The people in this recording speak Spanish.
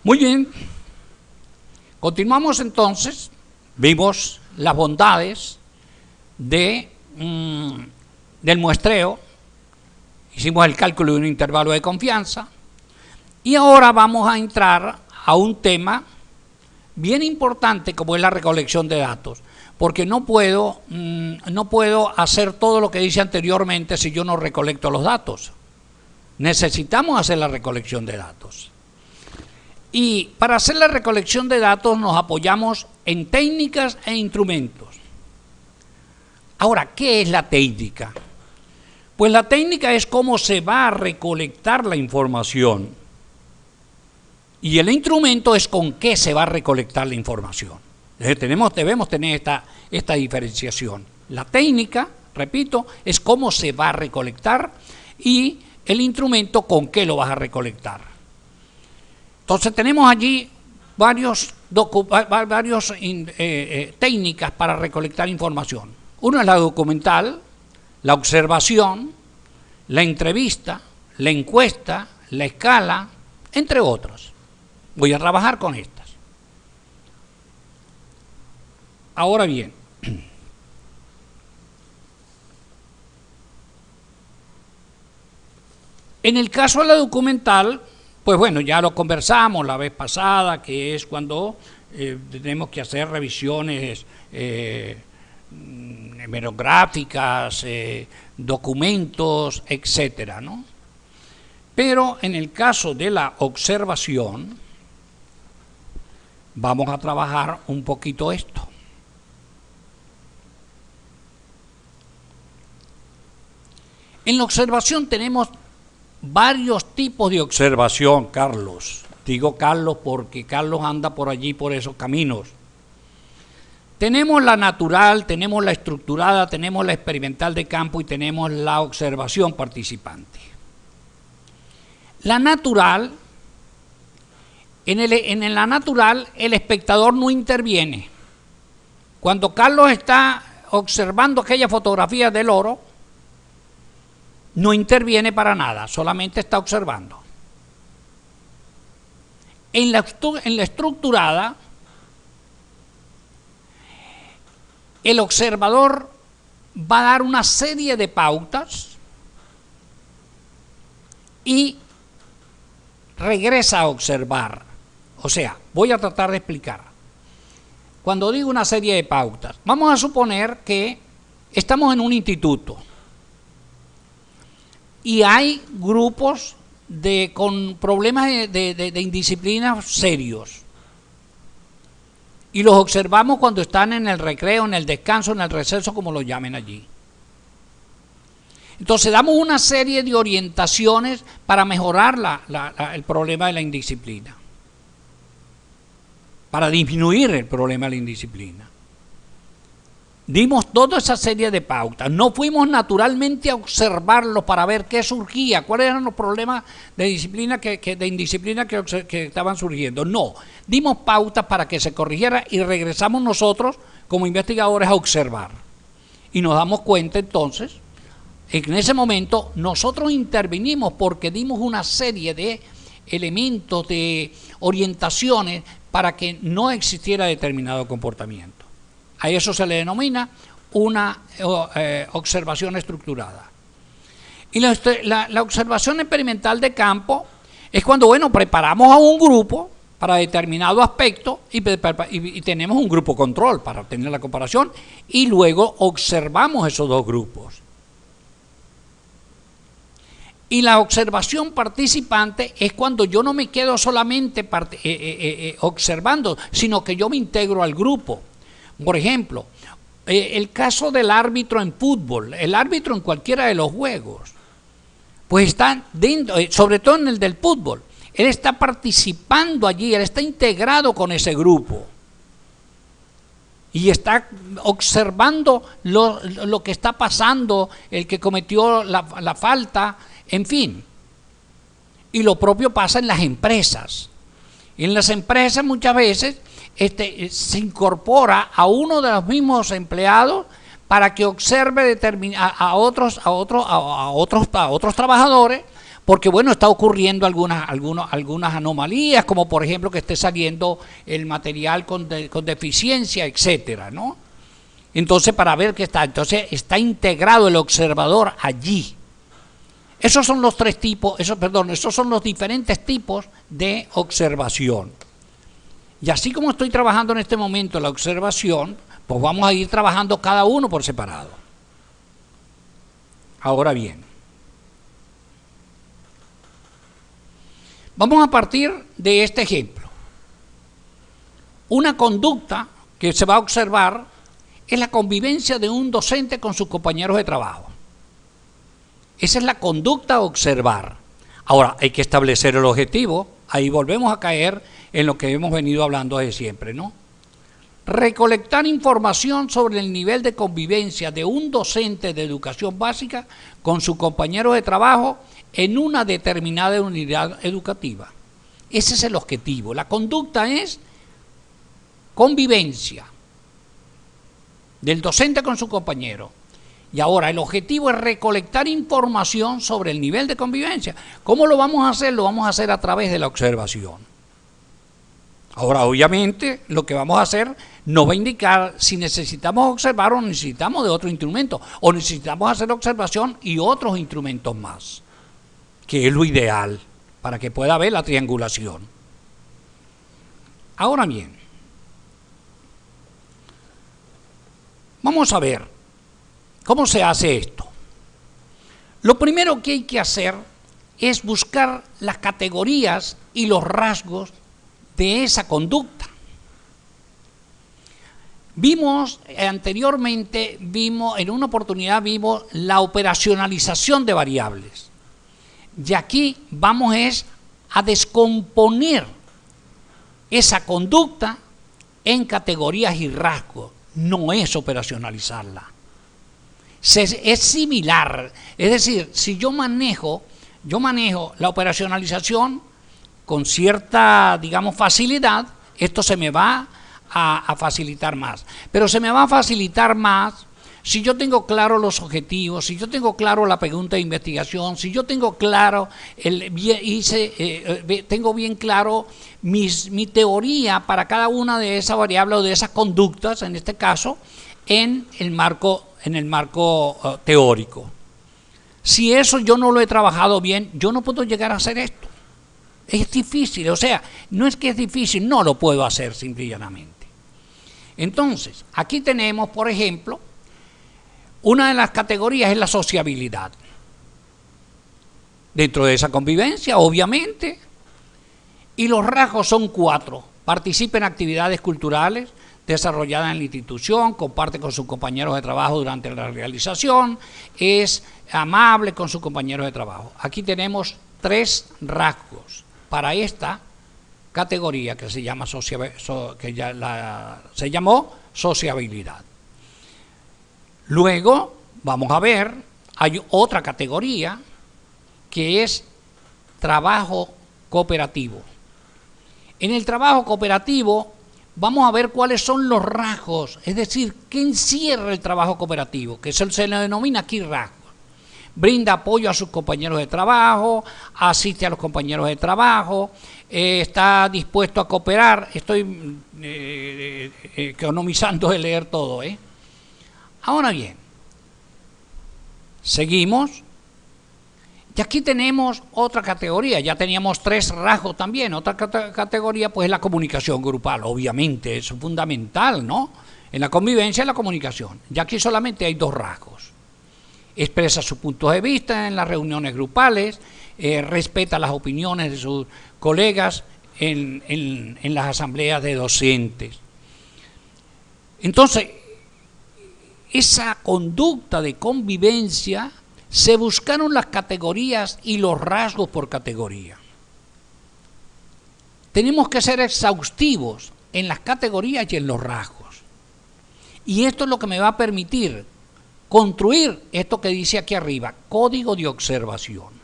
Muy bien, continuamos entonces. Vimos las bondades del muestreo, hicimos el cálculo de un intervalo de confianza y ahora vamos a entrar a un tema bien importante como es la recolección de datos, porque no puedo hacer todo lo que hice anteriormente si yo no recolecto los datos. Necesitamos hacer la recolección de datos. Y para hacer la recolección de datos nos apoyamos en técnicas e instrumentos. Ahora, ¿qué es la técnica? Pues la técnica es cómo se va a recolectar la información. Y el instrumento es con qué se va a recolectar la información. Debemos tener esta diferenciación. La técnica, repito, es cómo se va a recolectar y el instrumento con qué lo vas a recolectar. Entonces tenemos allí varias técnicas para recolectar información. Una es la documental, la observación, la entrevista, la encuesta, la escala, entre otras. Voy a trabajar con estas. Ahora bien, en el caso de la documental, pues bueno, ya lo conversamos la vez pasada, que es cuando tenemos que hacer revisiones hemerográficas, documentos, etcétera, ¿no? Pero en el caso de la observación, vamos a trabajar un poquito esto. En la observación tenemos varios tipos de observación, Carlos. Digo Carlos porque Carlos anda por allí, por esos caminos. Tenemos la natural, tenemos la estructurada, tenemos la experimental de campo y tenemos la observación participante. La natural, en la natural el espectador no interviene. Cuando Carlos está observando aquella fotografía del oro, no interviene para nada, solamente está observando. En la estructurada, el observador va a dar una serie de pautas y regresa a observar. O sea, voy a tratar de explicar. Cuando digo una serie de pautas, vamos a suponer que estamos en un instituto y hay grupos con problemas de indisciplina serios. Y los observamos cuando están en el recreo, en el descanso, en el receso, como lo llamen allí. Entonces damos una serie de orientaciones para mejorar el problema de la indisciplina, para disminuir el problema de la indisciplina. Dimos toda esa serie de pautas. No fuimos naturalmente a observarlos para ver qué surgía, cuáles eran los problemas de disciplina de indisciplina que estaban surgiendo. No, dimos pautas para que se corrigiera y regresamos nosotros como investigadores a observar. Y nos damos cuenta entonces, en ese momento nosotros intervinimos porque dimos una serie de elementos, de orientaciones para que no existiera determinado comportamiento. A eso se le denomina una observación estructurada. Y la observación experimental de campo es cuando, bueno, preparamos a un grupo para determinado aspecto y tenemos un grupo control para obtener la comparación y luego observamos esos dos grupos. Y la observación participante es cuando yo no me quedo solamente observando, sino que yo me integro al grupo. Por ejemplo, el caso del árbitro en fútbol, el árbitro en cualquiera de los juegos, pues está dentro, sobre todo en el del fútbol, él está participando allí, él está integrado con ese grupo y está observando lo que está pasando, el que cometió la falta, en fin. Y lo propio pasa en las empresas. Y en las empresas muchas veces se incorpora a uno de los mismos empleados para que observe a otros trabajadores porque bueno, está ocurriendo algunas anomalías, como por ejemplo que esté saliendo el material con deficiencia, etcétera, ¿no? Entonces, para ver qué está, entonces está integrado el observador allí. Esos son los tres tipos, esos son los diferentes tipos de observación. Y así como estoy trabajando en este momento la observación, pues vamos a ir trabajando cada uno por separado. Ahora bien, vamos a partir de este ejemplo. Una conducta que se va a observar es la convivencia de un docente con sus compañeros de trabajo. Esa es la conducta a observar. Ahora, hay que establecer el objetivo. Ahí volvemos a caer en lo que hemos venido hablando desde siempre, ¿no? Recolectar información sobre el nivel de convivencia de un docente de educación básica con sus compañeros de trabajo en una determinada unidad educativa. Ese es el objetivo. La conducta es convivencia del docente con su compañero. Y ahora el objetivo es recolectar información sobre el nivel de convivencia. ¿Cómo lo vamos a hacer? Lo vamos a hacer a través de la observación. Ahora, obviamente, lo que vamos a hacer nos va a indicar si necesitamos observar o necesitamos de otro instrumento, o necesitamos hacer observación y otros instrumentos más, que es lo ideal para que pueda haber la triangulación. Ahora bien, vamos a ver cómo se hace esto. Lo primero que hay que hacer es buscar las categorías y los rasgos de esa conducta. Anteriormente en una oportunidad vimos la operacionalización de variables. Y aquí vamos a descomponer esa conducta en categorías y rasgos. No es operacionalizarla. Es similar. Es decir, si yo manejo la operacionalización con cierta, digamos, facilidad, esto se me va a facilitar más. Pero se me va a facilitar más si yo tengo claro los objetivos, si yo tengo claro la pregunta de investigación, si yo tengo claro, tengo bien claro mi teoría para cada una de esas variables o de esas conductas, en este caso, en el marco teórico. Si eso yo no lo he trabajado bien, yo no puedo llegar a hacer esto. Es difícil, o sea, no es que es difícil, no lo puedo hacer simple y llanamente. Entonces, aquí tenemos, por ejemplo, una de las categorías es la sociabilidad. Dentro de esa convivencia, obviamente, y los rasgos son 4. Participa en actividades culturales desarrolladas en la institución, comparte con sus compañeros de trabajo durante la realización, es amable con sus compañeros de trabajo. Aquí tenemos 3 rasgos para esta categoría que se llama se llamó sociabilidad. Luego vamos a ver, hay otra categoría que es trabajo cooperativo. En el trabajo cooperativo vamos a ver cuáles son los rasgos, es decir, qué encierra el trabajo cooperativo, que se le denomina aquí rasgos. Brinda apoyo a sus compañeros de trabajo, asiste a los compañeros de trabajo, está dispuesto a cooperar. Estoy economizando de leer todo, Ahora bien, seguimos. Y aquí tenemos otra categoría, ya teníamos 3 rasgos también. Otra categoría pues es la comunicación grupal, obviamente, eso es fundamental, ¿no? En la convivencia y la comunicación. Y aquí solamente hay 2 rasgos. Expresa sus puntos de vista en las reuniones grupales, respeta las opiniones de sus colegas en las asambleas de docentes. Entonces, esa conducta de convivencia, se buscaron las categorías y los rasgos por categoría. Tenemos que ser exhaustivos en las categorías y en los rasgos. Y esto es lo que me va a permitir construir esto que dice aquí arriba, código de observación.